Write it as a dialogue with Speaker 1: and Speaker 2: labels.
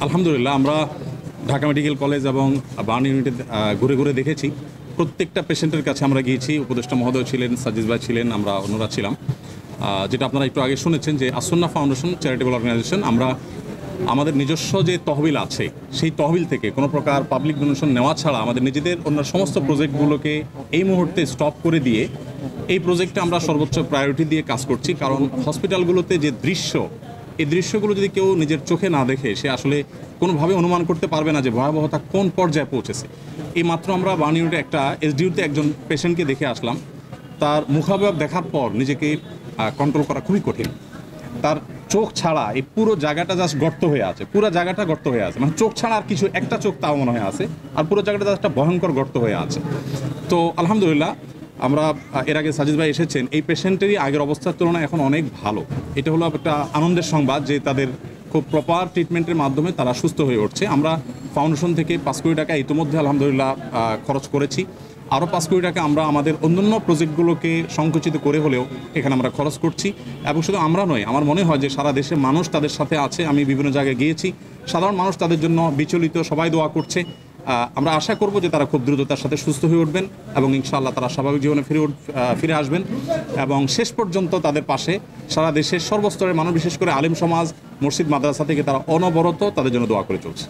Speaker 1: আলহামদুলিল্লাহ আমরা Dhaka medical college এবং বার্ন ইউনিটে ঘুরে ঘুরে দেখেছি। প্রত্যেকটা পেশেন্টের কাছে আমরা গিয়েছি। উপদেষ্টা মহোদয় ছিলেন, সাজিদ ভাই ছিলেন, আমরা অন্যরা ছিলাম। যেটা আপনারা একটু আগে শুনেছেন যে আসন্না ফাউন্ডেশন চ্যারিটেবল অর্গানাইজেশন, আমরা আমাদের নিজস্ব যে তহবিল আছে সেই তহবিল থেকে কোনো প্রকার পাবলিক ডোনেশন নেওয়া ছাড়া আমাদের নিজেদের অন্য সমস্ত প্রজেক্টগুলোকে এই মুহূর্তে স্টপ করে দিয়ে এই প্রজেক্টে আমরা সর্বোচ্চ প্রায়োরিটি দিয়ে কাজ করছি। কারণ হসপিটালগুলোতে যে দৃশ্য, এই দৃশ্যগুলো যদি কেউ নিজের চোখে না দেখে সে আসলে কোনোভাবে অনুমান করতে পারবে না যে ভয়াবহতা কোন পর্যায়ে পৌঁছেছে। এই মাত্র আমরা বার্ন ইউনিটে একটা এসডিউতে একজন পেশেন্টকে দেখে আসলাম। তার মুখাবয়ব দেখার পর নিজেকে কন্ট্রোল করা খুবই কঠিন। তার চোখ ছাড়া এই পুরো জায়গাটা জাস্ট গর্ত হয়ে আছে, পুরো জায়গাটা গর্ত হয়ে আছে, মানে চোখ ছাড়া আর কিছু একটা চোখ তাও মনে হয় আছে, আর পুরো জায়গাটা জাস্ট একটা ভয়ঙ্কর গর্ত হয়ে আছে। তো আলহামদুলিল্লাহ আমরা এর আগে সাজিদ ভাই এসেছেন, এই পেশেন্টেরই আগের অবস্থার তুলনায় এখন অনেক ভালো। এটা হলো একটা আনন্দের সংবাদ যে তাদের খুব প্রপার ট্রিটমেন্টের মাধ্যমে তারা সুস্থ হয়ে উঠছে। আমরা ফাউন্ডেশন থেকে 5 কোটি টাকা ইতিমধ্যে আলহামদুলিল্লাহ খরচ করেছি। আরও 5 কোটি টাকা আমরা আমাদের অন্যান্য প্রজেক্টগুলোকে সংকুচিত করে হলেও এখানে আমরা খরচ করছি। এবং শুধু আমরা নয়, আমার মনে হয় যে সারা দেশের মানুষ তাদের সাথে আছে। আমি বিভিন্ন জায়গায় গিয়েছি, সাধারণ মানুষ তাদের জন্য বিচলিত, সবাই দোয়া করছে। আমরা আশা করব যে তারা খুব দ্রুততার সাথে সুস্থ হয়ে উঠবেন এবং ইনশাআল্লাহ তারা স্বাভাবিক জীবনে ফিরে আসবেন এবং শেষ পর্যন্ত তাদের পাশে সারা দেশের সর্বস্তরের মানুষ, বিশেষ করে আলেম সমাজ, মসজিদ, মাদ্রাসা থেকে তারা অনবরত তাদের জন্য দোয়া করে চলছে।